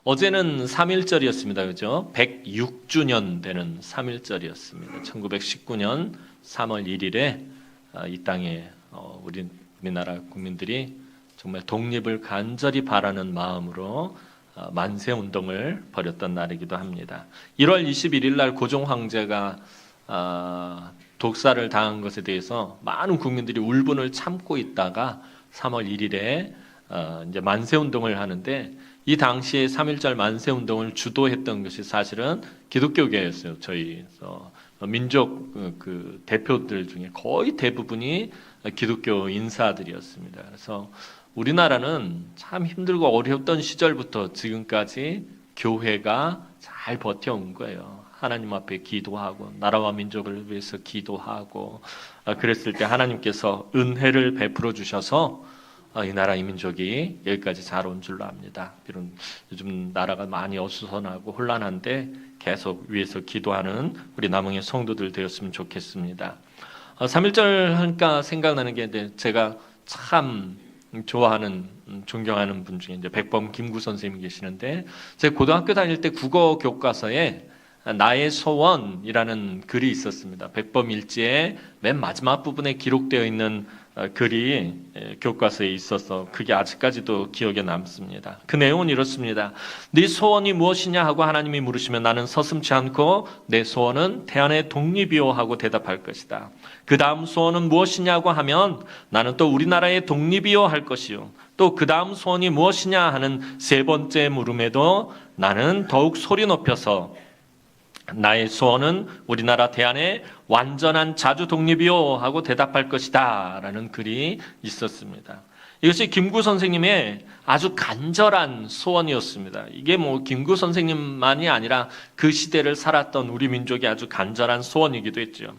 어제는 3.1절이었습니다. 그죠? 106주년 되는 3.1절이었습니다. 1919년 3월 1일에 이 땅에 우리나라 국민들이 정말 독립을 간절히 바라는 마음으로 만세운동을 벌였던 날이기도 합니다. 1월 21일 날 고종 황제가 독사를 당한 것에 대해서 많은 국민들이 울분을 참고 있다가 3월 1일에 이제 만세운동을 하는데, 이 당시에 3.1절 만세운동을 주도했던 것이 사실은 기독교계였어요. 저희 민족 그 대표들 중에 거의 대부분이 기독교 인사들이었습니다. 그래서 우리나라는 참 힘들고 어려웠던 시절부터 지금까지 교회가 잘 버텨온 거예요. 하나님 앞에 기도하고 나라와 민족을 위해서 기도하고 그랬을 때 하나님께서 은혜를 베풀어 주셔서 이 나라 이 민족이 여기까지 잘 온 줄로 압니다. 비록 요즘 나라가 많이 어수선하고 혼란한데 계속 위에서 기도하는 우리 남흥의 성도들 되었으면 좋겠습니다. 3.1절 하니까 생각나는 게 제가 참 좋아하는 존경하는 분 중에 이제 백범 김구 선생님이 계시는데, 제가 고등학교 다닐 때 국어 교과서에 나의 소원이라는 글이 있었습니다. 백범 일지의 맨 마지막 부분에 기록되어 있는 글이 교과서에 있어서 그게 아직까지도 기억에 남습니다. 그 내용은 이렇습니다. 네 소원이 무엇이냐 하고 하나님이 물으시면 나는 서슴지 않고 내 소원은 태안의 독립이요 하고 대답할 것이다. 그 다음 소원은 무엇이냐고 하면 나는 또 우리나라의 독립이요 할 것이요. 또 그 다음 소원이 무엇이냐 하는 세 번째 물음에도 나는 더욱 소리 높여서 나의 소원은 우리나라 대안의 완전한 자주 독립이요 하고 대답할 것이다 라는 글이 있었습니다. 이것이 김구 선생님의 아주 간절한 소원이었습니다. 이게 김구 선생님만이 아니라 그 시대를 살았던 우리 민족의 아주 간절한 소원이기도 했죠.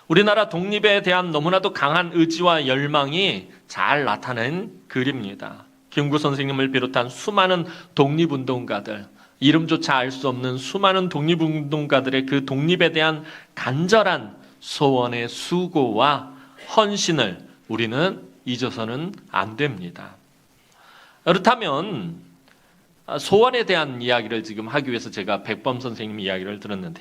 우리나라 독립에 대한 너무나도 강한 의지와 열망이 잘 나타낸 글입니다. 김구 선생님을 비롯한 수많은 독립운동가들, 이름조차 알 수 없는 수많은 독립운동가들의 그 독립에 대한 간절한 소원의 수고와 헌신을 우리는 잊어서는 안 됩니다. 그렇다면 소원에 대한 이야기를 지금 하기 위해서 제가 백범 선생님 이야기를 들었는데,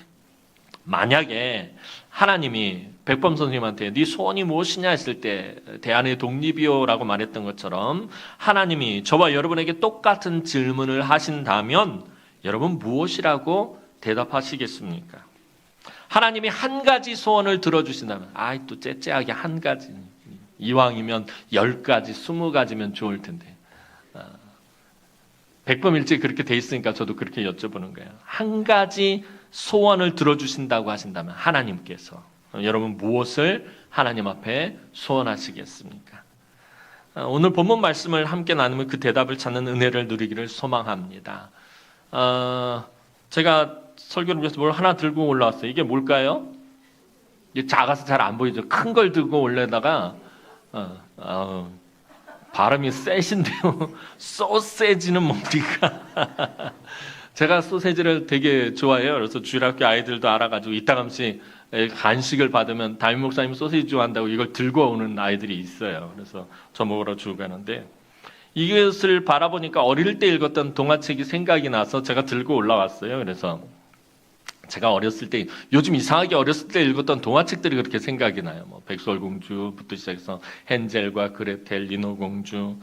만약에 하나님이 백범 선생님한테 네 소원이 무엇이냐 했을 때 대안의 독립이요 라고 말했던 것처럼 하나님이 저와 여러분에게 똑같은 질문을 하신다면 여러분 무엇이라고 대답하시겠습니까? 하나님이 한 가지 소원을 들어주신다면, 또 째째하게 한 가지, 이왕이면 10가지, 20가지면 좋을 텐데, 백범일지 그렇게 돼 있으니까 저도 그렇게 여쭤보는 거예요. 한 가지 소원을 들어주신다고 하신다면 하나님께서 여러분 무엇을 하나님 앞에 소원하시겠습니까? 오늘 본문 말씀을 함께 나누면 그 대답을 찾는 은혜를 누리기를 소망합니다. 제가 설교를 위해서 뭘 하나 들고 올라왔어요. 이게 뭘까요? 이게 작아서 잘 안 보이죠. 큰 걸 들고 올려다가 발음이 세신데요. 소세지는 뭡니까? 제가 소세지를 되게 좋아해요. 그래서 주일학교 아이들도 알아가지고 이따금씩 간식을 받으면 담임 목사님 소세지 좋아한다고 이걸 들고 오는 아이들이 있어요. 그래서 저 먹으러 주고 가는데, 이것을 바라보니까 어릴 때 읽었던 동화책이 생각이 나서 제가 들고 올라왔어요. 그래서 제가 어렸을 때, 요즘 이상하게 어렸을 때 읽었던 동화책들이 그렇게 생각이 나요. 백설공주부터 시작해서 헨젤과 그레텔, 인어공주,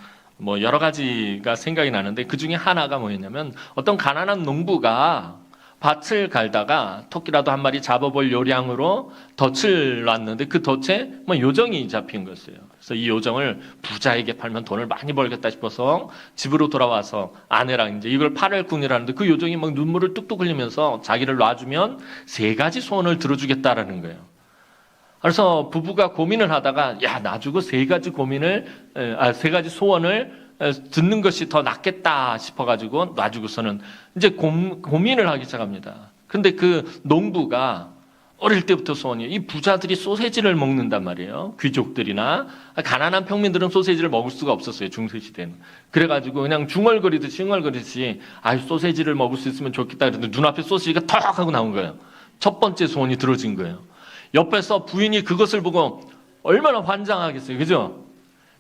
여러 가지가 생각이 나는데, 그 중에 하나가 뭐였냐면 어떤 가난한 농부가 밭을 갈다가 토끼라도 한 마리 잡아볼 요량으로 덫을 놨는데 그 덫에 요정이 잡힌 것이에요. 그래서 이 요정을 부자에게 팔면 돈을 많이 벌겠다 싶어서 집으로 돌아와서 아내랑 이제 이걸 팔을 궁리라는데, 그 요정이 눈물을 뚝뚝 흘리면서 자기를 놔주면 3가지 소원을 들어주겠다라는 거예요. 그래서 부부가 고민을 하다가 놔주고 3가지 소원을 듣는 것이 더 낫겠다 싶어가지고 놔주고서는 이제 고민을 하기 시작합니다. 근데 그 농부가 어릴 때부터 소원이에요. 이 부자들이 소세지를 먹는단 말이에요. 귀족들이나 가난한 평민들은 소세지를 먹을 수가 없었어요. 중세시대는. 그래가지고 그냥 중얼거리듯이 소세지를 먹을 수 있으면 좋겠다 그랬는데 눈앞에 소세지가 턱 하고 나온 거예요. 첫 번째 소원이 들어진 거예요. 옆에서 부인이 그것을 보고 얼마나 환장하겠어요. 그죠?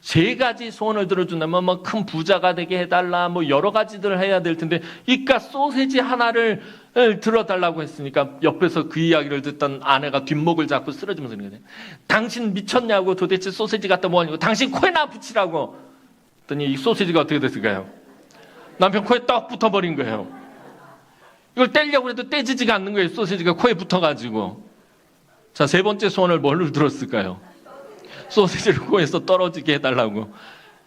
세 가지 소원을 들어준다면 뭐 큰 부자가 되게 해달라, 뭐 여러 가지들을 해야 될 텐데 이깟 소세지 하나를 들어달라고 했으니까 옆에서 그 이야기를 듣던 아내가 뒷목을 잡고 쓰러지면서 그러는 거예요. 당신 미쳤냐고, 도대체 소세지 갖다 뭐하냐고, 당신 코에나 붙이라고. 그랬더니 이 소세지가 어떻게 됐을까요? 남편 코에 떡 붙어버린 거예요. 이걸 떼려고 해도 떼지지가 않는 거예요. 소세지가 코에 붙어가지고. 자, 세 번째 소원을 뭘로 들었을까요? 소세지를 코에서 떨어지게 해달라고.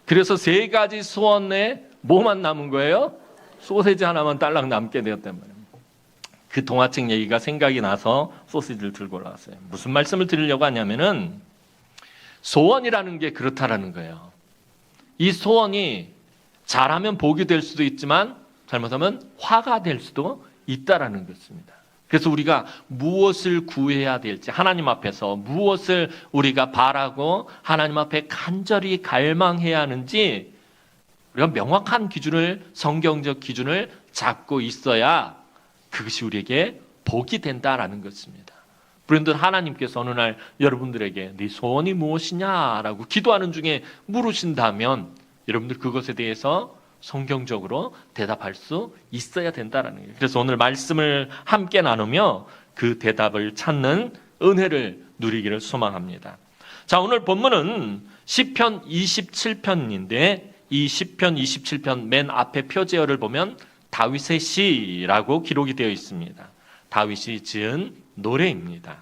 그래서 세 가지 소원에 뭐만 남은 거예요? 소세지 하나만 딸랑 남게 되었단 말이에요. 그 동화책 얘기가 생각이 나서 소시지를 들고 올라왔어요. 무슨 말씀을 드리려고 하냐면은 소원이라는 게 그렇다라는 거예요. 이 소원이 잘하면 복이 될 수도 있지만 잘못하면 화가 될 수도 있다라는 것입니다. 그래서 우리가 무엇을 구해야 될지, 하나님 앞에서 무엇을 우리가 바라고 하나님 앞에 간절히 갈망해야 하는지 우리가 명확한 기준을, 성경적 기준을 잡고 있어야 그것이 우리에게 복이 된다라는 것입니다. 그런데 하나님께서 어느 날 여러분들에게 네 소원이 무엇이냐라고 기도하는 중에 물으신다면 여러분들 그것에 대해서 성경적으로 대답할 수 있어야 된다라는 거예요. 그래서 오늘 말씀을 함께 나누며 그 대답을 찾는 은혜를 누리기를 소망합니다. 자, 오늘 본문은 시편 27편인데 이 시편 27편 맨 앞에 표제어를 보면 다윗의 시라고 기록이 되어 있습니다. 다윗이 지은 노래입니다.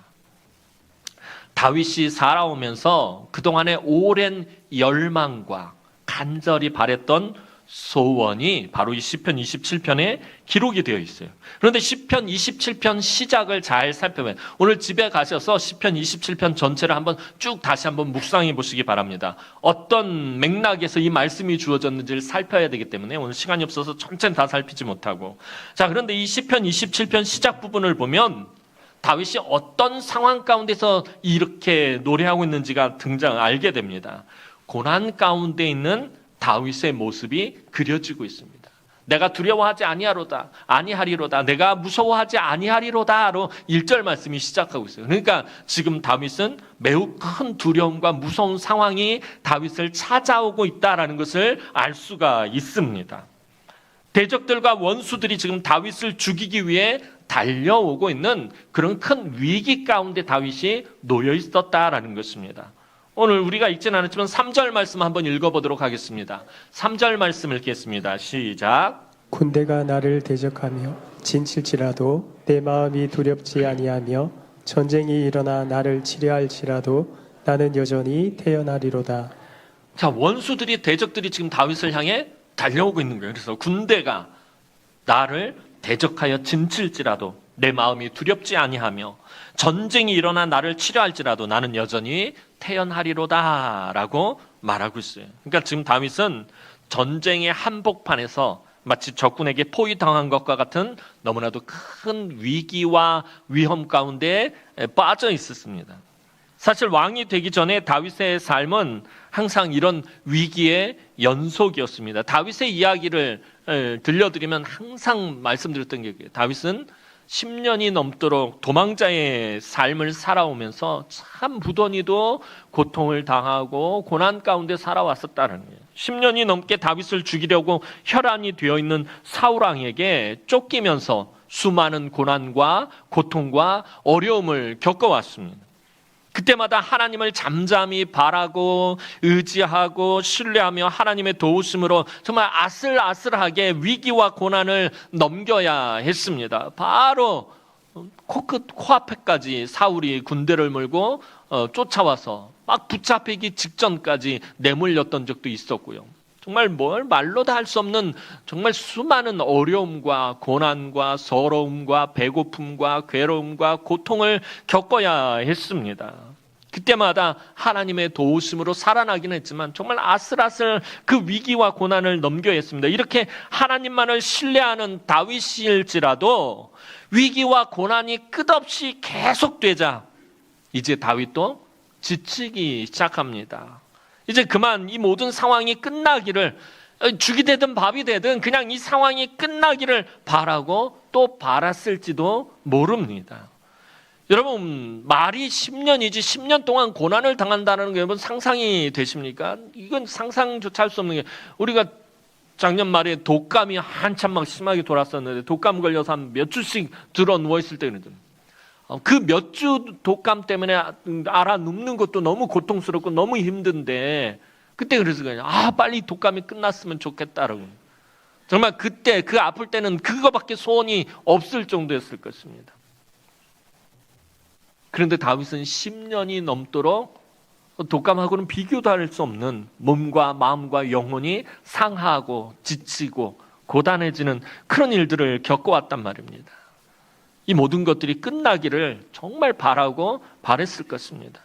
다윗이 살아오면서 그동안의 오랜 열망과 간절히 바랬던 소원이 바로 이 시편 27편에 기록이 되어 있어요. 그런데 시편 27편 시작을 잘 살펴보면, 오늘 집에 가셔서 시편 27편 전체를 한번 쭉 다시 한번 묵상해 보시기 바랍니다. 어떤 맥락에서 이 말씀이 주어졌는지를 살펴야 되기 때문에 오늘 시간이 없어서 전체는 다 살피지 못하고. 자, 그런데 이 시편 27편 시작 부분을 보면 다윗이 어떤 상황 가운데서 이렇게 노래하고 있는지가 알게 됩니다. 고난 가운데 있는 다윗의 모습이 그려지고 있습니다. 내가 두려워하지 아니하리로다. 내가 무서워하지 아니하리로다로 1절 말씀이 시작하고 있어요. 그러니까 지금 다윗은 매우 큰 두려움과 무서운 상황이 다윗을 찾아오고 있다라는 것을 알 수가 있습니다. 대적들과 원수들이 지금 다윗을 죽이기 위해 달려오고 있는 그런 큰 위기 가운데 다윗이 놓여 있었다라는 것입니다. 오늘 우리가 읽지는 않았지만 3절 말씀 한번 읽어보도록 하겠습니다. 3절 말씀 읽겠습니다. 시작. 군대가 나를 대적하며 진칠지라도 내 마음이 두렵지 아니하며 전쟁이 일어나 나를 치려할지라도 나는 여전히 태어나리로다. 자, 원수들이, 대적들이 지금 다윗을 향해 달려오고 있는 거예요. 그래서 군대가 나를 대적하여 진칠지라도 내 마음이 두렵지 아니하며 전쟁이 일어나 나를 치려할지라도 나는 여전히 태어나리로다 라고 말하고 있어요. 그러니까 지금 다윗은 전쟁의 한복판에서 마치 적군에게 포위당한 것과 같은 너무나도 큰 위기와 위험 가운데 빠져 있었습니다. 사실 왕이 되기 전에 다윗의 삶은 항상 이런 위기의 연속이었습니다. 다윗의 이야기를 들려드리면 항상 말씀드렸던 게 다윗은 10년이 넘도록 도망자의 삶을 살아오면서 참 무던히도 고통을 당하고 고난 가운데 살아왔었다는 거예요. 10년이 넘게 다윗을 죽이려고 혈안이 되어 있는 사울 왕에게 쫓기면서 수많은 고난과 고통과 어려움을 겪어왔습니다. 그때마다 하나님을 잠잠히 바라고 의지하고 신뢰하며 하나님의 도우심으로 정말 아슬아슬하게 위기와 고난을 넘겨야 했습니다. 바로 코앞에까지 사울이 군대를 몰고 쫓아와서 막 붙잡히기 직전까지 내몰렸던 적도 있었고요. 정말 말로 다 할 수 없는 정말 수많은 어려움과 고난과 서러움과 배고픔과 괴로움과 고통을 겪어야 했습니다. 그때마다 하나님의 도우심으로 살아나긴 했지만 정말 아슬아슬 그 위기와 고난을 넘겨야 했습니다. 이렇게 하나님만을 신뢰하는 다윗일지라도 위기와 고난이 끝없이 계속되자 이제 다윗도 지치기 시작합니다. 이제 그만 이 모든 상황이 끝나기를, 죽이 되든 밥이 되든 그냥 이 상황이 끝나기를 바라고 또 바랐을지도 모릅니다. 여러분, 말이 10년이지 10년 동안 고난을 당한다는 게 여러분 상상이 되십니까? 이건 상상조차 할 수 없는 게, 우리가 작년 말에 독감이 한참 막 심하게 돌았었는데 독감 걸려서 한 몇 주씩 들어 누워 있을 때 그랬거든요. 그 몇 주 독감 때문에 알아 눕는 것도 너무 고통스럽고 너무 힘든데 그때 그래서 그냥 빨리 독감이 끝났으면 좋겠다라고. 정말 그때 그 아플 때는 그거밖에 소원이 없을 정도였을 것입니다. 그런데 다윗은 10년이 넘도록 독감하고는 비교도 할 수 없는 몸과 마음과 영혼이 상하고 지치고 고단해지는 그런 일들을 겪어왔단 말입니다. 이 모든 것들이 끝나기를 정말 바라고 바랬을 것입니다.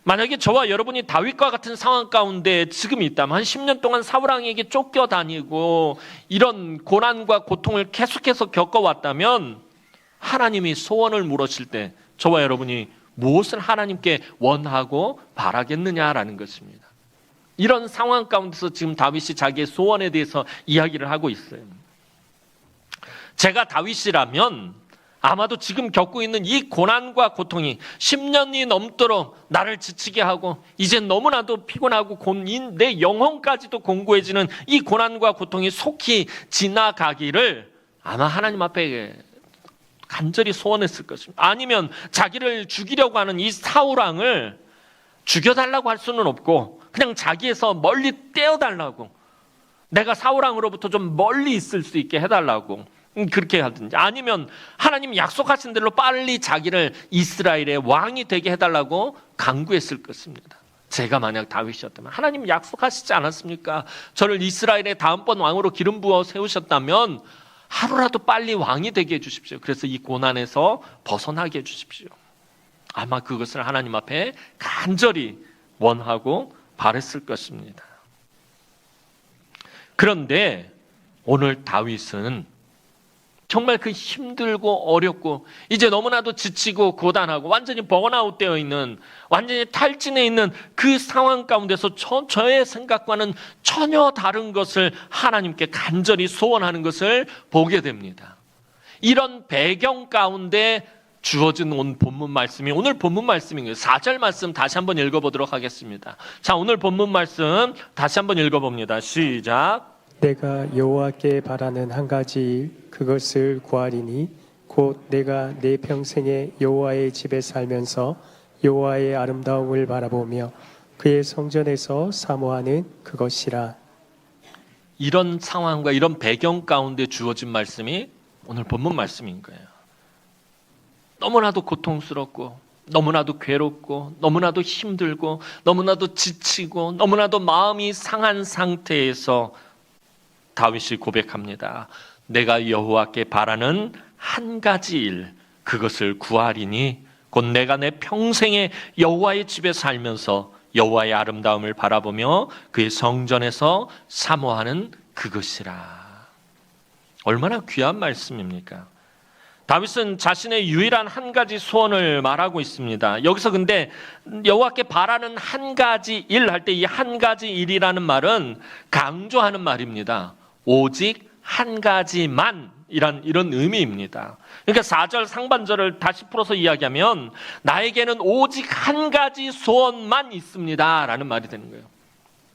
만약에 저와 여러분이 다윗과 같은 상황 가운데 지금 있다면, 한 10년 동안 사울왕에게 쫓겨다니고 이런 고난과 고통을 계속해서 겪어왔다면, 하나님이 소원을 물으실 때 저와 여러분이 무엇을 하나님께 원하고 바라겠느냐라는 것입니다. 이런 상황 가운데서 지금 다윗이 자기의 소원에 대해서 이야기를 하고 있어요. 제가 다윗이라면 아마도 지금 겪고 있는 이 고난과 고통이 10년이 넘도록 나를 지치게 하고 이제 너무나도 피곤하고 내 영혼까지도 공고해지는 이 고난과 고통이 속히 지나가기를 아마 하나님 앞에 간절히 소원했을 것입니다. 아니면 자기를 죽이려고 하는 이 사울왕을 죽여달라고 할 수는 없고 그냥 자기에서 멀리 떼어달라고, 내가 사울왕으로부터 좀 멀리 있을 수 있게 해달라고 그렇게 하든지, 아니면 하나님 약속하신 대로 빨리 자기를 이스라엘의 왕이 되게 해달라고 간구했을 것입니다. 제가 만약 다윗이었다면, 하나님 약속하시지 않았습니까? 저를 이스라엘의 다음번 왕으로 기름 부어 세우셨다면 하루라도 빨리 왕이 되게 해주십시오. 그래서 이 고난에서 벗어나게 해주십시오. 아마 그것을 하나님 앞에 간절히 원하고 바랬을 것입니다. 그런데 오늘 다윗은 정말 그 힘들고 어렵고 이제 너무나도 지치고 고단하고 완전히 번아웃 되어 있는, 완전히 탈진해 있는 그 상황 가운데서 저의 생각과는 전혀 다른 것을 하나님께 간절히 소원하는 것을 보게 됩니다. 이런 배경 가운데 주어진 오늘 본문 말씀이 오늘 본문 말씀인 거예요. 4절 말씀 다시 한번 읽어보도록 하겠습니다. 자, 오늘 본문 말씀 다시 한번 읽어봅니다. 시작. 내가 여호와께 바라는 한 가지 일, 그것을 구하리니 곧 내가 내 평생에 여호와의 집에 살면서 여호와의 아름다움을 바라보며 그의 성전에서 사모하는 그것이라. 이런 상황과 이런 배경 가운데 주어진 말씀이 오늘 본문 말씀인 거예요. 너무나도 고통스럽고 너무나도 괴롭고 너무나도 힘들고 너무나도 지치고 너무나도 마음이 상한 상태에서 다윗이 고백합니다. 내가 여호와께 바라는 한 가지 일, 그것을 구하리니 곧 내가 내 평생에 여호와의 집에 살면서 여호와의 아름다움을 바라보며 그의 성전에서 사모하는 그것이라. 얼마나 귀한 말씀입니까? 다윗은 자신의 유일한 한 가지 소원을 말하고 있습니다. 여기서 근데 여호와께 바라는 한 가지 일 할 때 이 한 가지 일이라는 말은 강조하는 말입니다. 오직 한 가지만 이런 의미입니다. 그러니까 4절 상반절을 다시 풀어서 이야기하면 나에게는 오직 한 가지 소원만 있습니다 라는 말이 되는 거예요.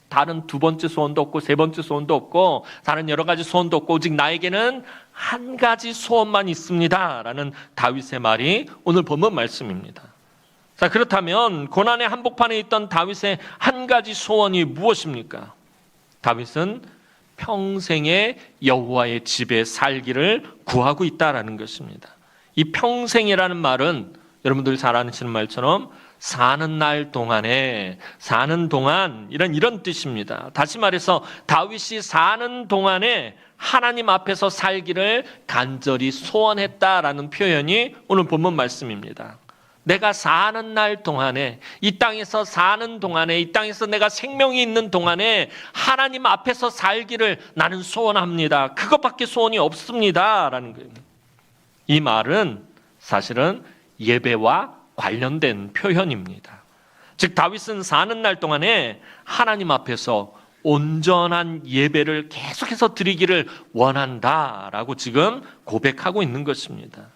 다른 두 번째 소원도 없고 세 번째 소원도 없고 다른 여러 가지 소원도 없고 오직 나에게는 한 가지 소원만 있습니다 라는 다윗의 말이 오늘 본문 말씀입니다. 자, 그렇다면 고난의 한복판에 있던 다윗의 한 가지 소원이 무엇입니까? 다윗은 평생에 여호와의 집에 살기를 구하고 있다라는 것입니다. 이 평생이라는 말은 여러분들 잘 아시는 말처럼 사는 날 동안에, 사는 동안 이런 뜻입니다. 다시 말해서 다윗이 사는 동안에 하나님 앞에서 살기를 간절히 소원했다라는 표현이 오늘 본문 말씀입니다. 내가 사는 날 동안에, 이 땅에서 사는 동안에, 이 땅에서 내가 생명이 있는 동안에 하나님 앞에서 살기를 나는 소원합니다. 그것밖에 소원이 없습니다 라는 거예요. 이 말은 사실은 예배와 관련된 표현입니다. 즉 다윗은 사는 날 동안에 하나님 앞에서 온전한 예배를 계속해서 드리기를 원한다라고 지금 고백하고 있는 것입니다.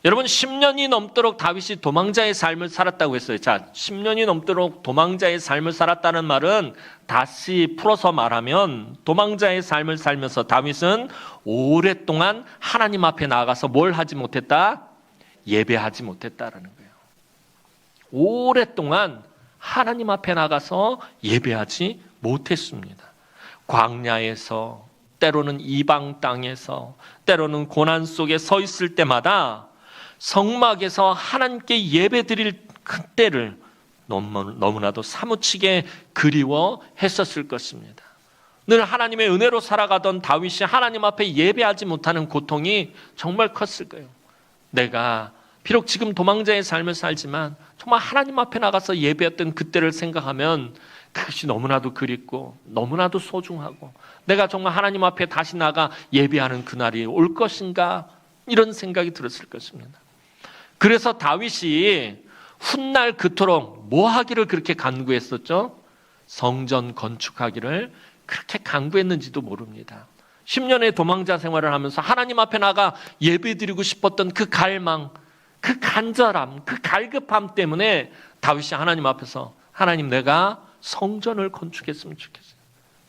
여러분 10년이 넘도록 다윗이 도망자의 삶을 살았다고 했어요. 자, 10년이 넘도록 도망자의 삶을 살았다는 말은 다시 풀어서 말하면 도망자의 삶을 살면서 다윗은 오랫동안 하나님 앞에 나아가서 뭘 하지 못했다? 예배하지 못했다라는 거예요. 오랫동안 하나님 앞에 나가서 예배하지 못했습니다. 광야에서, 때로는 이방 땅에서, 때로는 고난 속에 서 있을 때마다 성막에서 하나님께 예배드릴 그때를 너무나도 사무치게 그리워했었을 것입니다. 늘 하나님의 은혜로 살아가던 다윗이 하나님 앞에 예배하지 못하는 고통이 정말 컸을 거예요. 내가 비록 지금 도망자의 삶을 살지만 정말 하나님 앞에 나가서 예배했던 그때를 생각하면 그것이 너무나도 그립고 너무나도 소중하고 내가 정말 하나님 앞에 다시 나가 예배하는 그날이 올 것인가 이런 생각이 들었을 것입니다. 그래서 다윗이 훗날 그토록 뭐 하기를 그렇게 간구했었죠? 성전 건축하기를 그렇게 간구했는지도 모릅니다. 10년의 도망자 생활을 하면서 하나님 앞에 나가 예배드리고 싶었던 그 갈망, 그 간절함, 그 갈급함 때문에 다윗이 하나님 앞에서 하나님 내가 성전을 건축했으면 좋겠어요.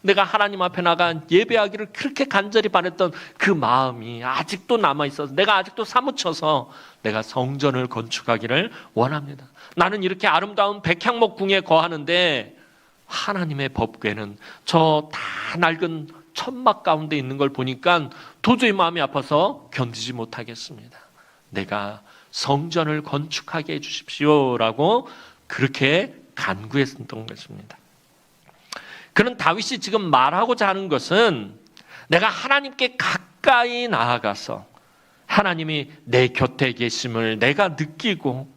내가 하나님 앞에 나가 예배하기를 그렇게 간절히 바랬던 그 마음이 아직도 남아있어서 내가 아직도 사무쳐서 내가 성전을 건축하기를 원합니다. 나는 이렇게 아름다운 백향목 궁에 거하는데 하나님의 법궤는 저 다 낡은 천막 가운데 있는 걸 보니까 도저히 마음이 아파서 견디지 못하겠습니다. 내가 성전을 건축하게 해주십시오라고 그렇게 간구했던 것입니다. 그런 다윗이 지금 말하고자 하는 것은 내가 하나님께 가까이 나아가서 하나님이 내 곁에 계심을 내가 느끼고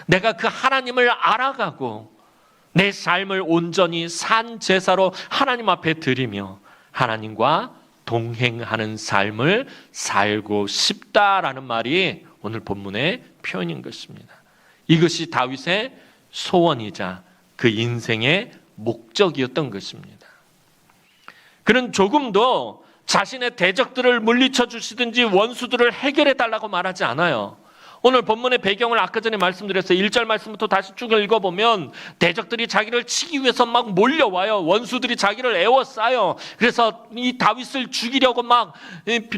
내가 그 하나님을 알아가고 내 삶을 온전히 산 제사로 하나님 앞에 드리며 하나님과 동행하는 삶을 살고 싶다라는 말이 오늘 본문의 표현인 것입니다. 이것이 다윗의 소원이자 그 인생의 목적이었던 것입니다. 그는 조금도 자신의 대적들을 물리쳐 주시든지 원수들을 해결해 달라고 말하지 않아요. 오늘 본문의 배경을 아까 전에 말씀드렸어요. 1절 말씀부터 다시 쭉 읽어보면 대적들이 자기를 치기 위해서 막 몰려와요. 원수들이 자기를 에워싸요. 그래서 이 다윗을 죽이려고 막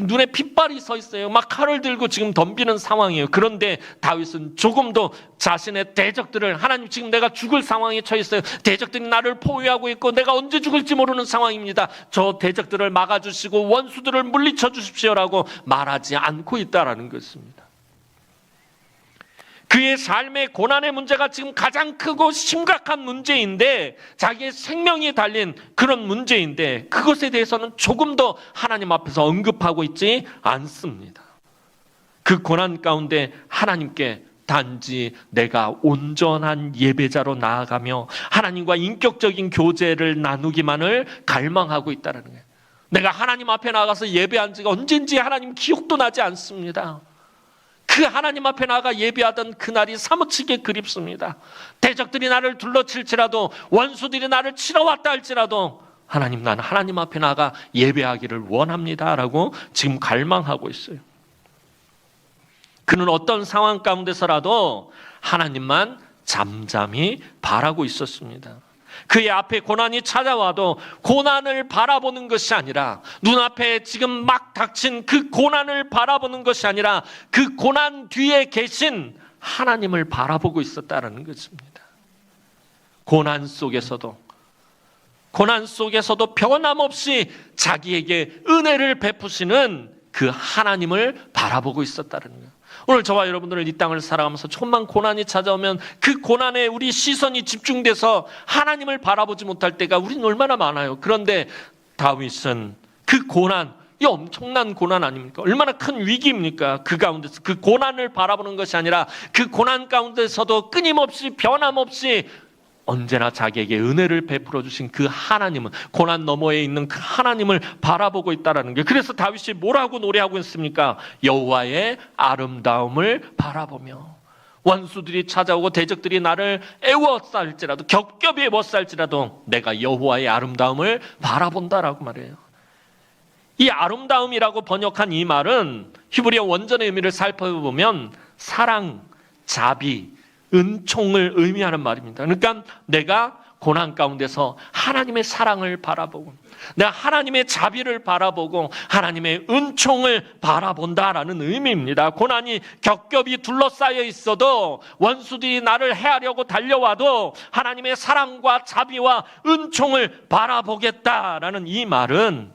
눈에 핏발이 서 있어요. 막 칼을 들고 지금 덤비는 상황이에요. 그런데 다윗은 조금도 자신의 대적들을 하나님 지금 내가 죽을 상황에 처해 있어요. 대적들이 나를 포위하고 있고 내가 언제 죽을지 모르는 상황입니다. 저 대적들을 막아주시고 원수들을 물리쳐 주십시오라고 말하지 않고 있다라는 것입니다. 그의 삶의 고난의 문제가 지금 가장 크고 심각한 문제인데 자기의 생명이 달린 그런 문제인데 그것에 대해서는 조금도 하나님 앞에서 언급하고 있지 않습니다. 그 고난 가운데 하나님께 단지 내가 온전한 예배자로 나아가며 하나님과 인격적인 교제를 나누기만을 갈망하고 있다는 거예요. 내가 하나님 앞에 나가서 예배한 지가 언젠지 하나님 기억도 나지 않습니다. 그 하나님 앞에 나가 예배하던 그날이 사무치게 그립습니다. 대적들이 나를 둘러칠지라도 원수들이 나를 치러 왔다 할지라도 하나님 나는 하나님 앞에 나가 예배하기를 원합니다라고 지금 갈망하고 있어요. 그는 어떤 상황 가운데서라도 하나님만 잠잠히 바라고 있었습니다. 그의 앞에 고난이 찾아와도 고난을 바라보는 것이 아니라 눈앞에 지금 막 닥친 그 고난을 바라보는 것이 아니라 그 고난 뒤에 계신 하나님을 바라보고 있었다는 것입니다. 고난 속에서도 변함없이 자기에게 은혜를 베푸시는 그 하나님을 바라보고 있었다는 거예요. 오늘 저와 여러분들은 이 땅을 살아가면서 조금만 고난이 찾아오면 그 고난에 우리 시선이 집중돼서 하나님을 바라보지 못할 때가 우리는 얼마나 많아요. 그런데 다윗은 그 고난, 이 엄청난 고난 아닙니까? 얼마나 큰 위기입니까? 그 가운데서 그 고난을 바라보는 것이 아니라 그 고난 가운데서도 끊임없이 변함없이 언제나 자기에게 은혜를 베풀어 주신 그 하나님은 고난 너머에 있는 그 하나님을 바라보고 있다는 게 그래서 다윗이 뭐라고 노래하고 있습니까? 여호와의 아름다움을 바라보며 원수들이 찾아오고 대적들이 나를 애워쌀지라도 겹겹이 애워쌀지라도 내가 여호와의 아름다움을 바라본다라고 말해요. 이 아름다움이라고 번역한 이 말은 히브리어 원전의 의미를 살펴보면 사랑, 자비, 은총을 의미하는 말입니다. 그러니까 내가 고난 가운데서 하나님의 사랑을 바라보고, 내가 하나님의 자비를 바라보고 하나님의 은총을 바라본다라는 의미입니다. 고난이 겹겹이 둘러싸여 있어도, 원수들이 나를 해하려고 달려와도 하나님의 사랑과 자비와 은총을 바라보겠다라는 이 말은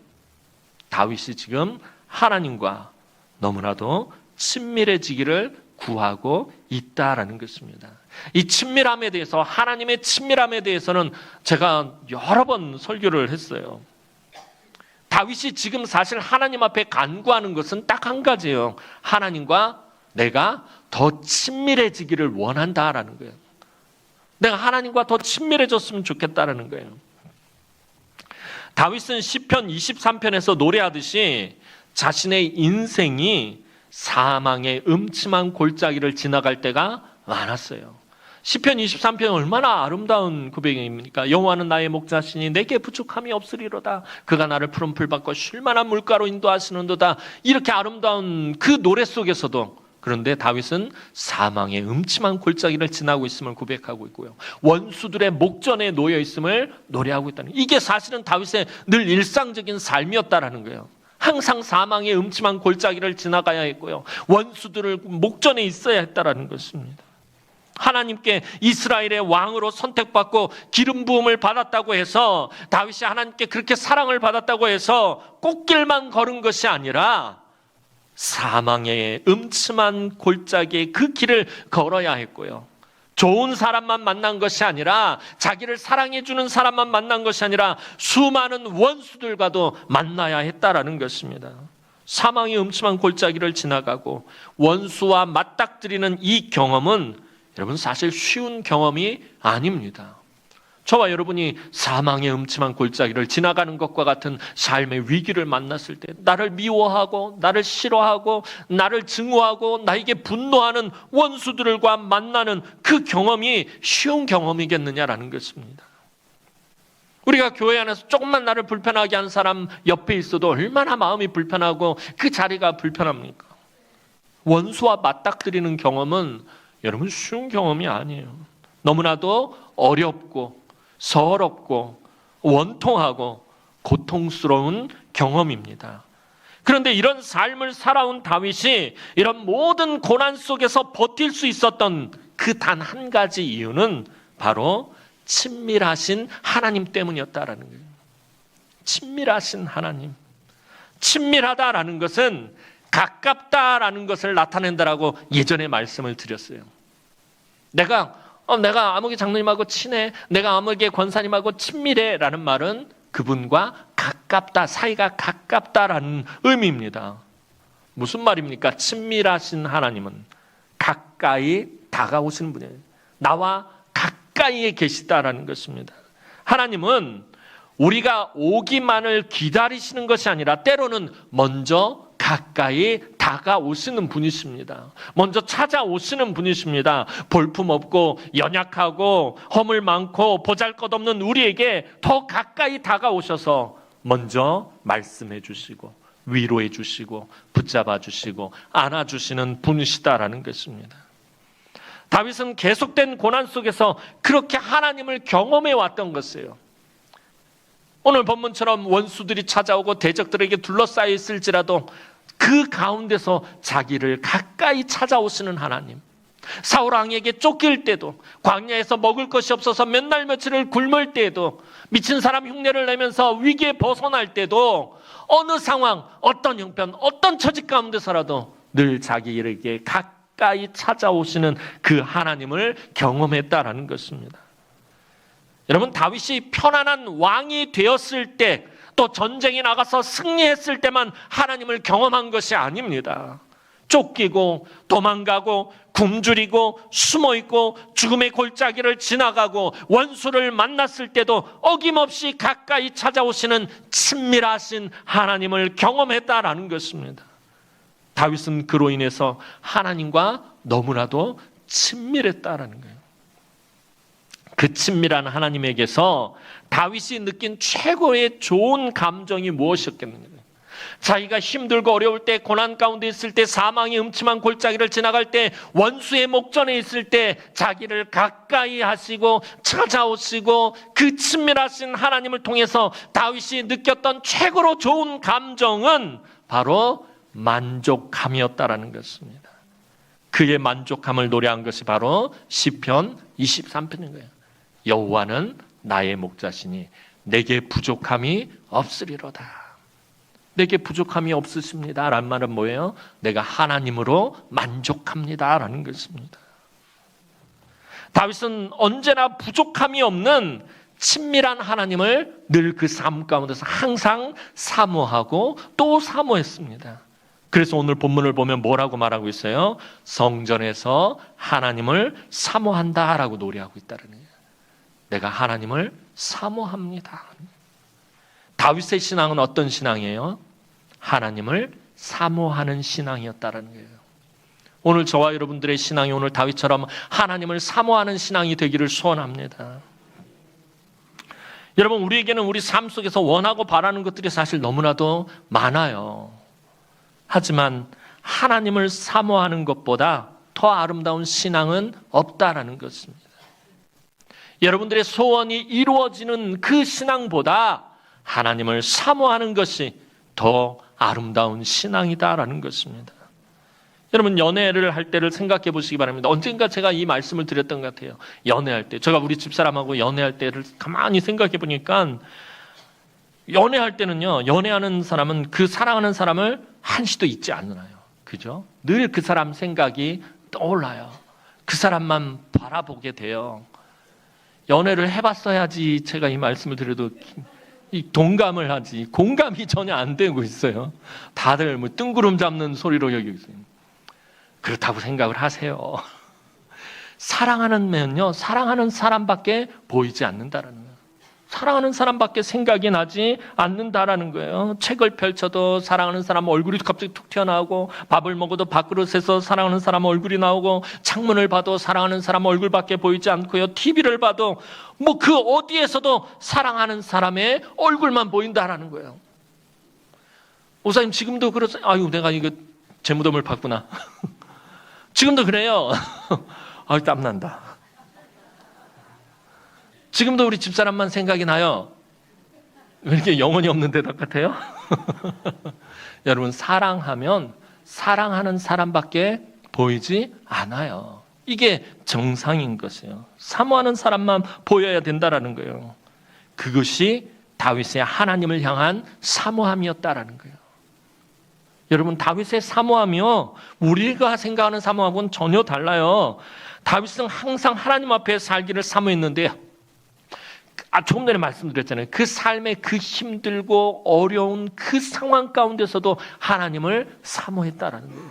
다윗이 지금 하나님과 너무나도 친밀해지기를 구하고 있다라는 것입니다. 이 친밀함에 대해서, 하나님의 친밀함에 대해서는 제가 여러 번 설교를 했어요. 다윗이 지금 사실 하나님 앞에 간구하는 것은 딱 한 가지예요. 하나님과 내가 더 친밀해지기를 원한다라는 거예요. 내가 하나님과 더 친밀해졌으면 좋겠다라는 거예요. 다윗은 시편 23편에서 노래하듯이 자신의 인생이 사망의 음침한 골짜기를 지나갈 때가 많았어요. 시편 23편 얼마나 아름다운 고백입니까? 여호와는 나의 목자시니 내게 부족함이 없으리로다. 그가 나를 푸른 풀밭과 쉴 만한 물가로 인도하시는도다. 이렇게 아름다운 그 노래 속에서도, 그런데 다윗은 사망의 음침한 골짜기를 지나고 있음을 고백하고 있고요. 원수들의 목전에 놓여 있음을 노래하고 있다는, 이게 사실은 다윗의 늘 일상적인 삶이었다라는 거예요. 항상 사망의 음침한 골짜기를 지나가야 했고요. 원수들을 목전에 있어야 했다라는 것입니다. 하나님께 이스라엘의 왕으로 선택받고 기름 부음을 받았다고 해서, 다윗이 하나님께 그렇게 사랑을 받았다고 해서 꽃길만 걸은 것이 아니라 사망의 음침한 골짜기의 그 길을 걸어야 했고요. 좋은 사람만 만난 것이 아니라, 자기를 사랑해 주는 사람만 만난 것이 아니라 수많은 원수들과도 만나야 했다라는 것입니다. 사망의 음침한 골짜기를 지나가고 원수와 맞닥뜨리는 이 경험은 여러분 사실 쉬운 경험이 아닙니다. 저와 여러분이 사망의 음침한 골짜기를 지나가는 것과 같은 삶의 위기를 만났을 때, 나를 미워하고 나를 싫어하고 나를 증오하고 나에게 분노하는 원수들과 만나는 그 경험이 쉬운 경험이겠느냐라는 것입니다. 우리가 교회 안에서 조금만 나를 불편하게 한 사람 옆에 있어도 얼마나 마음이 불편하고 그 자리가 불편합니까? 원수와 맞닥뜨리는 경험은 여러분 쉬운 경험이 아니에요. 너무나도 어렵고 서럽고 원통하고 고통스러운 경험입니다. 그런데 이런 삶을 살아온 다윗이 이런 모든 고난 속에서 버틸 수 있었던 그 단 한 가지 이유는 바로 친밀하신 하나님 때문이었다라는 거예요. 친밀하신 하나님. 친밀하다라는 것은 가깝다라는 것을 나타낸다라고 예전에 말씀을 드렸어요. 내가 아무개 장로님하고 친해, 내가 아무개 권사님하고 친밀해 라는 말은 그분과 가깝다, 사이가 가깝다라는 의미입니다. 무슨 말입니까? 친밀하신 하나님은 가까이 다가오시는 분이에요. 나와 가까이에 계시다라는 것입니다. 하나님은 우리가 오기만을 기다리시는 것이 아니라 때로는 먼저 가까이 다가오시는 분이십니다. 먼저 찾아오시는 분이십니다. 볼품없고 연약하고 허물 많고 보잘것없는 우리에게 더 가까이 다가오셔서 먼저 말씀해 주시고 위로해 주시고 붙잡아 주시고 안아 주시는 분이시다라는 것입니다. 다윗은 계속된 고난 속에서 그렇게 하나님을 경험해 왔던 것이에요. 오늘 본문처럼 원수들이 찾아오고 대적들에게 둘러싸여 있을지라도 그 가운데서 자기를 가까이 찾아오시는 하나님. 사울 왕에게 쫓길 때도, 광야에서 먹을 것이 없어서 몇 날 며칠을 굶을 때에도, 미친 사람 흉내를 내면서 위기에 벗어날 때도, 어느 상황, 어떤 형편, 어떤 처지 가운데서라도 늘 자기에게 가까이 찾아오시는 그 하나님을 경험했다라는 것입니다. 여러분, 다윗이 편안한 왕이 되었을 때, 또 전쟁에 나가서 승리했을 때만 하나님을 경험한 것이 아닙니다. 쫓기고 도망가고 굶주리고 숨어있고 죽음의 골짜기를 지나가고 원수를 만났을 때도 어김없이 가까이 찾아오시는 친밀하신 하나님을 경험했다라는 것입니다. 다윗은 그로 인해서 하나님과 너무나도 친밀했다라는 거예요. 그 친밀한 하나님에게서 다윗이 느낀 최고의 좋은 감정이 무엇이었겠느냐? 자기가 힘들고 어려울 때, 고난 가운데 있을 때, 사망의 음침한 골짜기를 지나갈 때, 원수의 목전에 있을 때 자기를 가까이 하시고 찾아오시고 그 친밀하신 하나님을 통해서 다윗이 느꼈던 최고로 좋은 감정은 바로 만족함이었다라는 것입니다. 그의 만족함을 노래한 것이 바로 시편 23편인 거예요. 여호와는 나의 목자시니 내게 부족함이 없으리로다. 내게 부족함이 없으십니다 라는 말은 뭐예요? 내가 하나님으로 만족합니다 라는 것입니다. 다윗은 언제나 부족함이 없는 친밀한 하나님을 늘 그 삶 가운데서 항상 사모하고 또 사모했습니다. 그래서 오늘 본문을 보면 뭐라고 말하고 있어요? 성전에서 하나님을 사모한다라고 노래하고 있다는 거예요. 내가 하나님을 사모합니다. 다윗의 신앙은 어떤 신앙이에요? 하나님을 사모하는 신앙이었다는 거예요. 오늘 저와 여러분들의 신앙이 오늘 다윗처럼 하나님을 사모하는 신앙이 되기를 소원합니다. 여러분, 우리에게는 우리 삶 속에서 원하고 바라는 것들이 사실 너무나도 많아요. 하지만 하나님을 사모하는 것보다 더 아름다운 신앙은 없다라는 것입니다. 여러분들의 소원이 이루어지는 그 신앙보다 하나님을 사모하는 것이 더 아름다운 신앙이다라는 것입니다. 여러분, 연애를 할 때를 생각해 보시기 바랍니다. 언젠가 제가 이 말씀을 드렸던 것 같아요. 연애할 때, 제가 우리 집사람하고 연애할 때를 가만히 생각해 보니까 연애할 때는요, 연애하는 사람은 그 사랑하는 사람을 한시도 잊지 않아요. 그죠? 늘 그 사람 생각이 떠올라요. 그 사람만 바라보게 돼요. 연애를 해봤어야지 제가 이 말씀을 드려도 이 동감을 하지 공감이 전혀 안 되고 있어요. 다들 뭐 뜬구름 잡는 소리로 여기고 있어요. 그렇다고 생각을 하세요. 사랑하면요, 사랑하는 사람밖에 보이지 않는다라는 거예요. 사랑하는 사람밖에 생각이 나지 않는다라는 거예요. 책을 펼쳐도 사랑하는 사람 얼굴이 갑자기 툭 튀어나오고, 밥을 먹어도 밥그릇에서 사랑하는 사람 얼굴이 나오고, 창문을 봐도 사랑하는 사람 얼굴밖에 보이지 않고요. TV를 봐도 뭐 그 어디에서도 사랑하는 사람의 얼굴만 보인다라는 거예요. 목사님, 지금도 그러세요? 아유, 내가 이거 제 무덤을 봤구나. 지금도 그래요. 아유, 땀난다. 지금도 우리 집사람만 생각이 나요. 왜 이렇게 영혼이 없는 대답 같아요? 여러분, 사랑하면 사랑하는 사람밖에 보이지 않아요. 이게 정상인 것이에요. 사모하는 사람만 보여야 된다라는 거예요. 그것이 다윗의 하나님을 향한 사모함이었다라는 거예요. 여러분, 다윗의 사모함이요, 우리가 생각하는 사모함은 전혀 달라요. 다윗은 항상 하나님 앞에 살기를 사모했는데, 조금 전에 말씀드렸잖아요. 그 삶의 그 힘들고 어려운 그 상황 가운데서도 하나님을 사모했다라는 거예요.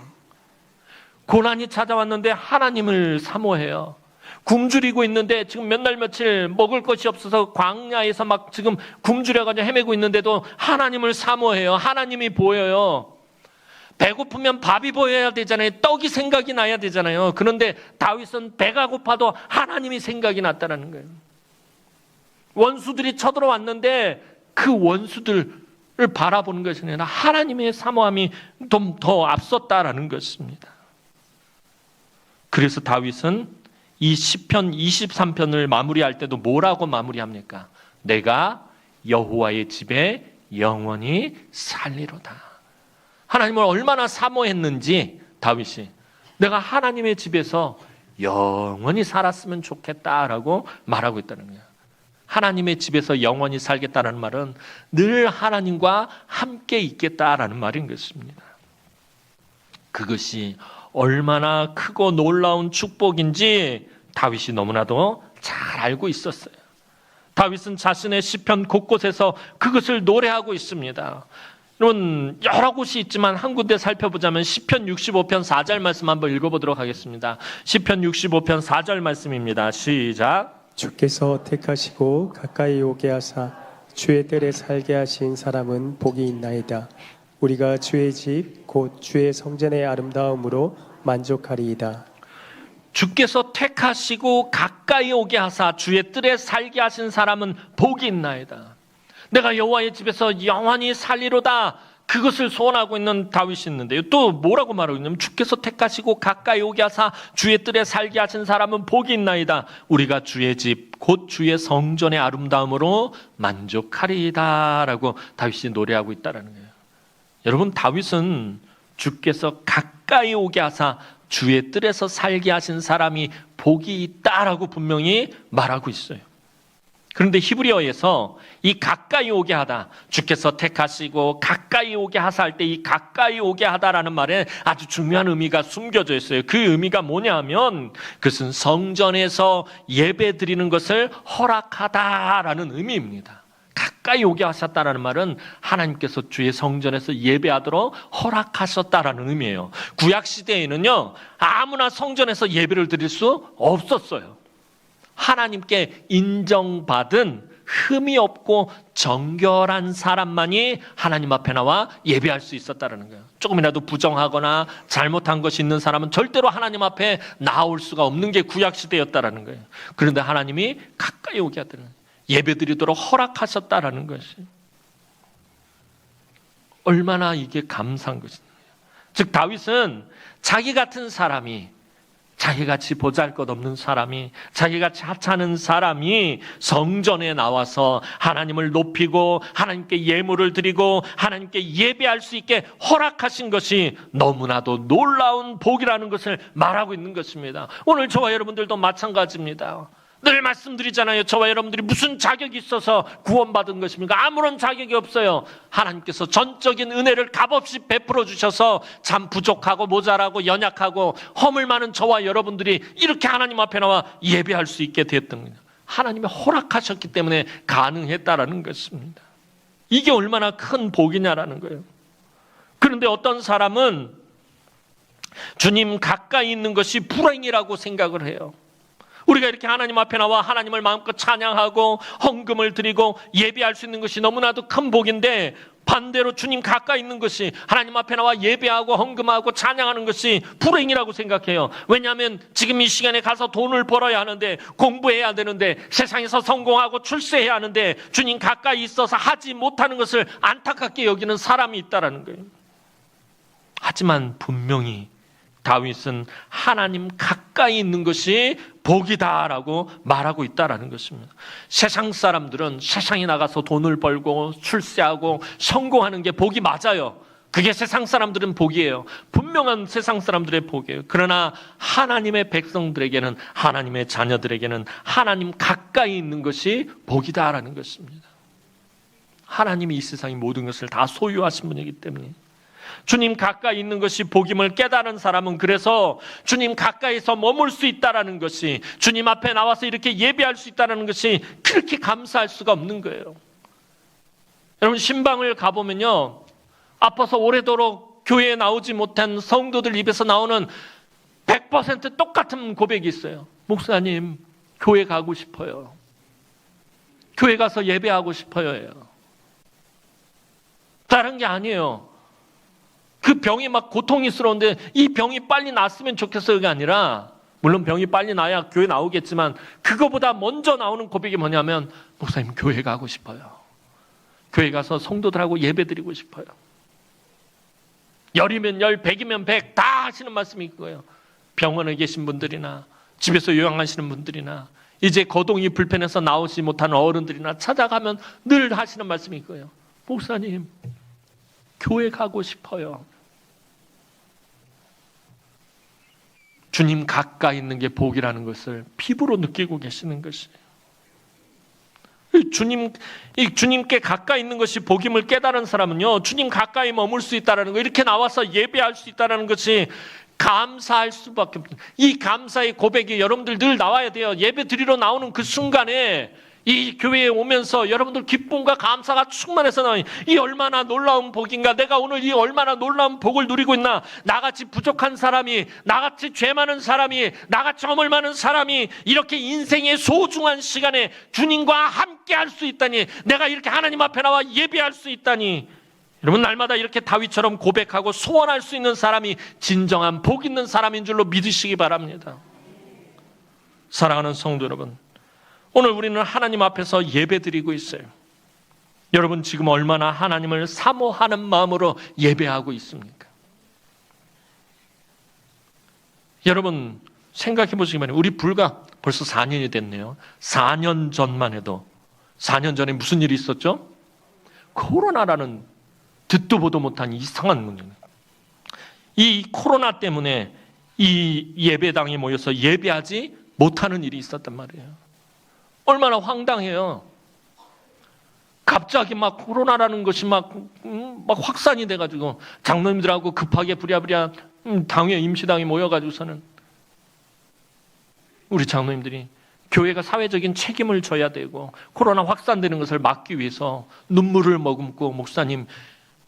고난이 찾아왔는데 하나님을 사모해요. 굶주리고 있는데 지금 몇 날 며칠 먹을 것이 없어서 광야에서 막 지금 굶주려가지고 헤매고 있는데도 하나님을 사모해요. 하나님이 보여요. 배고프면 밥이 보여야 되잖아요. 떡이 생각이 나야 되잖아요. 그런데 다윗은 배가 고파도 하나님이 생각이 났다는 거예요. 원수들이 쳐들어왔는데 그 원수들을 바라보는 것이 아니라 하나님의 사모함이 좀 더 앞섰다라는 것입니다. 그래서 다윗은 이 시편 23편을 마무리할 때도 뭐라고 마무리합니까? 내가 여호와의 집에 영원히 살리로다. 하나님을 얼마나 사모했는지 다윗이 내가 하나님의 집에서 영원히 살았으면 좋겠다라고 말하고 있다는 거예요. 하나님의 집에서 영원히 살겠다는 말은 늘 하나님과 함께 있겠다라는 말인 것입니다. 그것이 얼마나 크고 놀라운 축복인지 다윗이 너무나도 잘 알고 있었어요. 다윗은 자신의 시편 곳곳에서 그것을 노래하고 있습니다. 여러분, 여러 곳이 있지만 한 군데 살펴보자면 시편 65편 4절 말씀 한번 읽어보도록 하겠습니다. 시편 65편 4절 말씀입니다. 시작. 주께서 택하시고 가까이 오게 하사 주의 뜰에 살게 하신 사람은 복이 있나이다. 우리가 주의 집 곧 주의 성전의 아름다움으로 만족하리이다. 주께서 택하시고 가까이 오게 하사 주의 뜰에 살게 하신 사람은 복이 있나이다. 내가 여호와의 집에서 영원히 살리로다. 그것을 소원하고 있는 다윗이 있는데요. 또 뭐라고 말하고 있냐면 주께서 택하시고 가까이 오게 하사 주의 뜰에 살게 하신 사람은 복이 있나이다. 우리가 주의 집 곧 주의 성전의 아름다움으로 만족하리이다 라고 다윗이 노래하고 있다는 거예요. 여러분, 다윗은 주께서 가까이 오게 하사 주의 뜰에서 살게 하신 사람이 복이 있다라고 분명히 말하고 있어요. 그런데 히브리어에서 이 가까이 오게 하다, 주께서 택하시고 가까이 오게 하사 할 때 이 가까이 오게 하다라는 말에 아주 중요한 의미가 숨겨져 있어요. 그 의미가 뭐냐 하면 그것은 성전에서 예배 드리는 것을 허락하다라는 의미입니다. 가까이 오게 하셨다라는 말은 하나님께서 주의 성전에서 예배하도록 허락하셨다라는 의미예요. 구약 시대에는요, 아무나 성전에서 예배를 드릴 수 없었어요. 하나님께 인정받은 흠이 없고 정결한 사람만이 하나님 앞에 나와 예배할 수 있었다는 거예요. 조금이라도 부정하거나 잘못한 것이 있는 사람은 절대로 하나님 앞에 나올 수가 없는 게 구약 시대였다는 거예요. 그런데 하나님이 가까이 오게 하더라는 거예요. 예배드리도록 허락하셨다라는 것이 얼마나 이게 감사한 것입니다. 즉 다윗은 자기 같은 사람이, 자기같이 보잘것없는 사람이, 자기같이 하찮은 사람이 성전에 나와서 하나님을 높이고 하나님께 예물을 드리고 하나님께 예배할 수 있게 허락하신 것이 너무나도 놀라운 복이라는 것을 말하고 있는 것입니다. 오늘 저와 여러분들도 마찬가지입니다. 늘 말씀드리잖아요. 저와 여러분들이 무슨 자격이 있어서 구원받은 것입니까? 아무런 자격이 없어요. 하나님께서 전적인 은혜를 값없이 베풀어 주셔서 참 부족하고 모자라고 연약하고 허물 많은 저와 여러분들이 이렇게 하나님 앞에 나와 예배할 수 있게 되었던 거예요. 하나님이 허락하셨기 때문에 가능했다라는 것입니다. 이게 얼마나 큰 복이냐라는 거예요. 그런데 어떤 사람은 주님 가까이 있는 것이 불행이라고 생각을 해요. 우리가 이렇게 하나님 앞에 나와 하나님을 마음껏 찬양하고 헌금을 드리고 예배할 수 있는 것이 너무나도 큰 복인데, 반대로 주님 가까이 있는 것이, 하나님 앞에 나와 예배하고 헌금하고 찬양하는 것이 불행이라고 생각해요. 왜냐하면 지금 이 시간에 가서 돈을 벌어야 하는데, 공부해야 되는데, 세상에서 성공하고 출세해야 하는데 주님 가까이 있어서 하지 못하는 것을 안타깝게 여기는 사람이 있다는 거예요. 하지만 분명히 다윗은 하나님 가까이 있는 것이 복이다라고 말하고 있다라는 것입니다. 세상 사람들은 세상에 나가서 돈을 벌고 출세하고 성공하는 게 복이 맞아요. 그게 세상 사람들은 복이에요. 분명한 세상 사람들의 복이에요. 그러나 하나님의 백성들에게는, 하나님의 자녀들에게는 하나님 가까이 있는 것이 복이다라는 것입니다. 하나님이 이 세상의 모든 것을 다 소유하신 분이기 때문에 주님 가까이 있는 것이 복임을 깨달은 사람은 그래서 주님 가까이서 머물 수 있다는 것이, 주님 앞에 나와서 이렇게 예배할 수 있다는 것이 그렇게 감사할 수가 없는 거예요. 여러분, 신방을 가보면요, 아파서 오래도록 교회에 나오지 못한 성도들 입에서 나오는 100% 똑같은 고백이 있어요. 목사님, 교회 가고 싶어요. 교회 가서 예배하고 싶어요. 다른 게 아니에요. 그 병이 막 고통스러운데 이 병이 빨리 낫으면 좋겠어요가 아니라, 물론 병이 빨리 나야 교회 나오겠지만 그거보다 먼저 나오는 고백이 뭐냐면, 목사님 교회 가고 싶어요. 교회 가서 성도들하고 예배 드리고 싶어요. 열이면 열, 백이면 백 다 하시는 말씀이 그거예요. 병원에 계신 분들이나 집에서 요양하시는 분들이나 이제 거동이 불편해서 나오지 못하는 어른들이나 찾아가면 늘 하시는 말씀이 그거예요. 목사님 교회 가고 싶어요. 주님 가까이 있는 게 복이라는 것을 피부로 느끼고 계시는 것이에요. 주님께 가까이 있는 것이 복임을 깨달은 사람은요, 주님 가까이 머물 수 있다는 거, 이렇게 나와서 예배할 수 있다는 것이 감사할 수밖에 없어요. 이 감사의 고백이 여러분들 늘 나와야 돼요. 예배 드리러 나오는 그 순간에 이 교회에 오면서 여러분들 기쁨과 감사가 충만해서 나와요. 이 얼마나 놀라운 복인가, 내가 오늘 이 얼마나 놀라운 복을 누리고 있나, 나같이 부족한 사람이, 나같이 죄 많은 사람이, 나같이 허물 많은 사람이 이렇게 인생의 소중한 시간에 주님과 함께 할 수 있다니, 내가 이렇게 하나님 앞에 나와 예배할 수 있다니, 여러분 날마다 이렇게 다윗처럼 고백하고 소원할 수 있는 사람이 진정한 복 있는 사람인 줄로 믿으시기 바랍니다. 사랑하는 성도 여러분, 오늘 우리는 하나님 앞에서 예배드리고 있어요. 여러분 지금 얼마나 하나님을 사모하는 마음으로 예배하고 있습니까? 여러분 생각해 보시기 바랍니다. 우리 불과 벌써 4년이 됐네요. 4년 전만 해도 4년 전에 무슨 일이 있었죠? 코로나라는 듣도 보도 못한 이상한 문제입니다. 이 코로나 때문에 이 예배당에 모여서 예배하지 못하는 일이 있었단 말이에요. 얼마나 황당해요. 갑자기 막 코로나라는 것이 막 확산이 돼가지고 장로님들하고 급하게 부랴부랴 당회 임시당에 모여가지고서는 우리 장로님들이 교회가 사회적인 책임을 져야 되고 코로나 확산되는 것을 막기 위해서 눈물을 머금고 목사님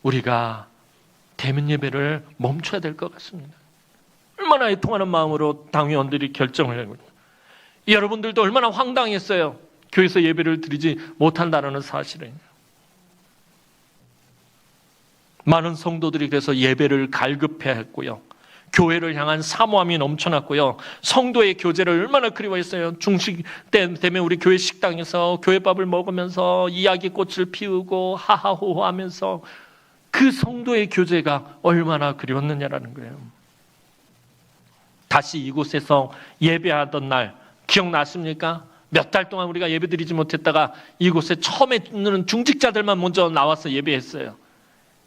우리가 대면 예배를 멈춰야 될 것 같습니다. 얼마나 애통하는 마음으로 당회원들이 결정을 하고 여러분들도 얼마나 황당했어요. 교회에서 예배를 드리지 못한다는 사실을. 많은 성도들이 그래서 예배를 갈급해했고요. 교회를 향한 사모함이 넘쳐났고요. 성도의 교제를 얼마나 그리워했어요. 중식 때 되면 우리 교회 식당에서 교회밥을 먹으면서 이야기꽃을 피우고 하하호호 하면서 그 성도의 교제가 얼마나 그리웠느냐라는 거예요. 다시 이곳에서 예배하던 날 기억나십니까? 몇 달 동안 우리가 예배드리지 못했다가 이곳에 처음에 있는 중직자들만 먼저 나와서 예배했어요.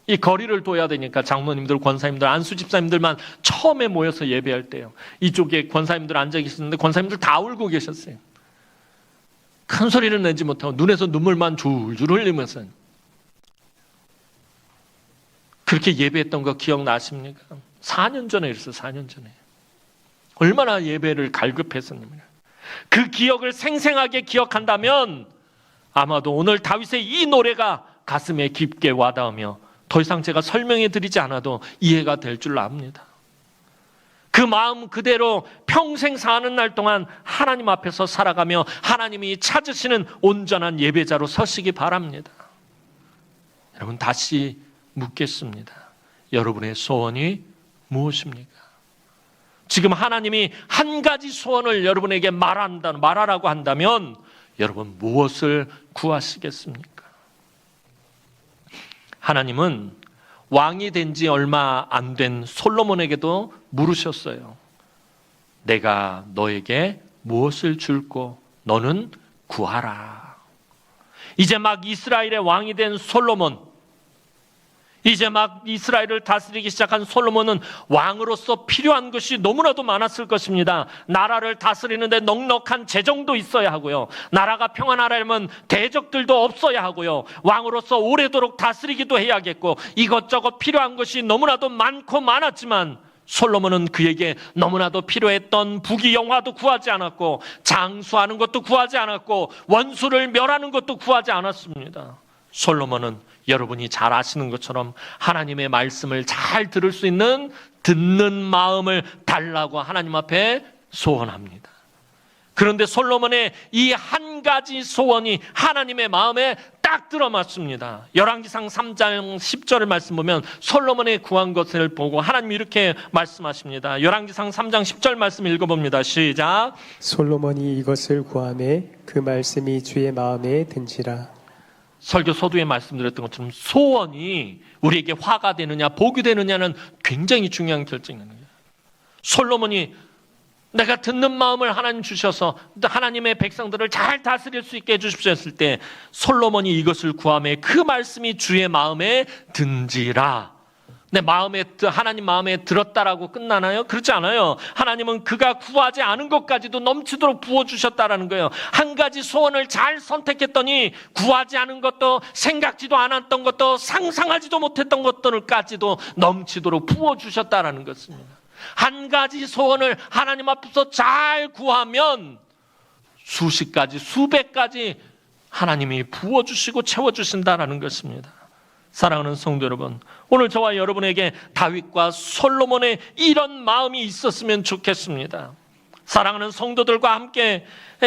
이 거리를 둬야 되니까 장로님들, 권사님들, 안수집사님들만 처음에 모여서 예배할 때요. 이쪽에 권사님들 앉아 계셨는데 권사님들 다 울고 계셨어요. 큰 소리를 내지 못하고 눈에서 눈물만 줄줄 흘리면서 그렇게 예배했던 거 기억나십니까? 4년 전에 그랬어요. 4년 전에. 얼마나 예배를 갈급했었냐면 그 기억을 생생하게 기억한다면 아마도 오늘 다윗의 이 노래가 가슴에 깊게 와닿으며 더 이상 제가 설명해 드리지 않아도 이해가 될 줄 압니다. 그 마음 그대로 평생 사는 날 동안 하나님 앞에서 살아가며 하나님이 찾으시는 온전한 예배자로 서시기 바랍니다. 여러분 다시 묻겠습니다. 여러분의 소원이 무엇입니까? 지금 하나님이 한 가지 소원을 여러분에게 말하라고 한다면 여러분 무엇을 구하시겠습니까? 하나님은 왕이 된 지 얼마 안 된 솔로몬에게도 물으셨어요. 내가 너에게 무엇을 줄고 너는 구하라. 이제 막 이스라엘의 왕이 된 솔로몬, 이제 막 이스라엘을 다스리기 시작한 솔로몬은 왕으로서 필요한 것이 너무나도 많았을 것입니다. 나라를 다스리는데 넉넉한 재정도 있어야 하고요. 나라가 평안하려면 대적들도 없어야 하고요. 왕으로서 오래도록 다스리기도 해야겠고 이것저것 필요한 것이 너무나도 많고 많았지만 솔로몬은 그에게 너무나도 필요했던 부귀영화도 구하지 않았고 장수하는 것도 구하지 않았고 원수를 멸하는 것도 구하지 않았습니다. 솔로몬은 여러분이 잘 아시는 것처럼 하나님의 말씀을 잘 들을 수 있는 듣는 마음을 달라고 하나님 앞에 소원합니다. 그런데 솔로몬의 이 한 가지 소원이 하나님의 마음에 딱 들어맞습니다. 열왕기상 3장 10절을 말씀 보면 솔로몬의 구한 것을 보고 하나님이 이렇게 말씀하십니다. 열왕기상 3장 10절 말씀 읽어봅니다. 시작. 솔로몬이 이것을 구하매 그 말씀이 주의 마음에 든지라. 설교 서두에 말씀드렸던 것처럼 소원이 우리에게 화가 되느냐 복이 되느냐는 굉장히 중요한 결정이에요. 솔로몬이 내가 듣는 마음을 하나님 주셔서 하나님의 백성들을 잘 다스릴 수 있게 해주십시오 했을 때 솔로몬이 이것을 구하며 그 말씀이 주의 마음에 든지라. 내 마음에 하나님 마음에 들었다라고 끝나나요? 그렇지 않아요. 하나님은 그가 구하지 않은 것까지도 넘치도록 부어주셨다라는 거예요. 한 가지 소원을 잘 선택했더니 구하지 않은 것도 생각지도 않았던 것도 상상하지도 못했던 것들까지도 넘치도록 부어주셨다라는 것입니다. 한 가지 소원을 하나님 앞에서 잘 구하면 수십 가지 수백 가지 하나님이 부어주시고 채워주신다라는 것입니다. 사랑하는 성도 여러분, 오늘 저와 여러분에게 다윗과 솔로몬의 이런 마음이 있었으면 좋겠습니다. 사랑하는 성도들과 함께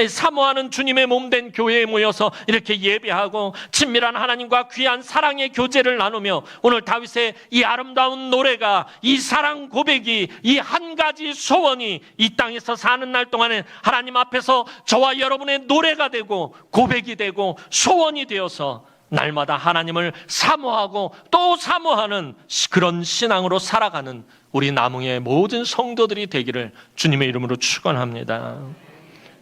사모하는 주님의 몸된 교회에 모여서 이렇게 예배하고 친밀한 하나님과 귀한 사랑의 교제를 나누며 오늘 다윗의 이 아름다운 노래가 이 사랑 고백이 이 한 가지 소원이 이 땅에서 사는 날 동안에 하나님 앞에서 저와 여러분의 노래가 되고 고백이 되고 소원이 되어서 날마다 하나님을 사모하고 또 사모하는 그런 신앙으로 살아가는 우리 남흥의 모든 성도들이 되기를 주님의 이름으로 축원합니다.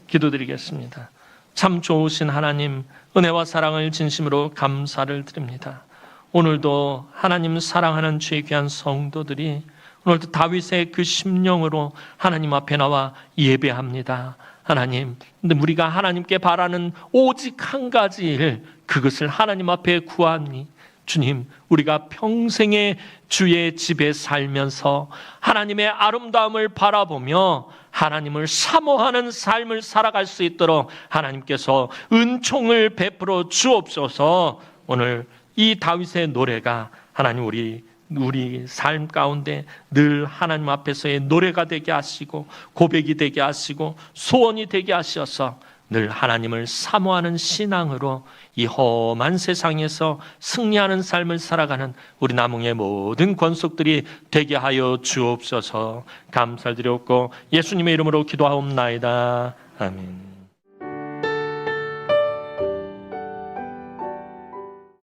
기도드리겠습니다. 참 좋으신 하나님, 은혜와 사랑을 진심으로 감사를 드립니다. 오늘도 하나님 사랑하는 주의 귀한 성도들이 오늘도 다윗의 그 심령으로 하나님 앞에 나와 예배합니다. 하나님, 근데 우리가 하나님께 바라는 오직 한 가지 일, 그것을 하나님 앞에 구하니 주님, 우리가 평생에 주의 집에 살면서 하나님의 아름다움을 바라보며 하나님을 사모하는 삶을 살아갈 수 있도록 하나님께서 은총을 베풀어 주옵소서. 오늘 이 다윗의 노래가 하나님 우리 삶 가운데 늘 하나님 앞에서의 노래가 되게 하시고 고백이 되게 하시고 소원이 되게 하셔서 늘 하나님을 사모하는 신앙으로 이 험한 세상에서 승리하는 삶을 살아가는 우리 남흥의 모든 권속들이 되게 하여 주옵소서. 감사드렸고 예수님의 이름으로 기도하옵나이다. 아멘.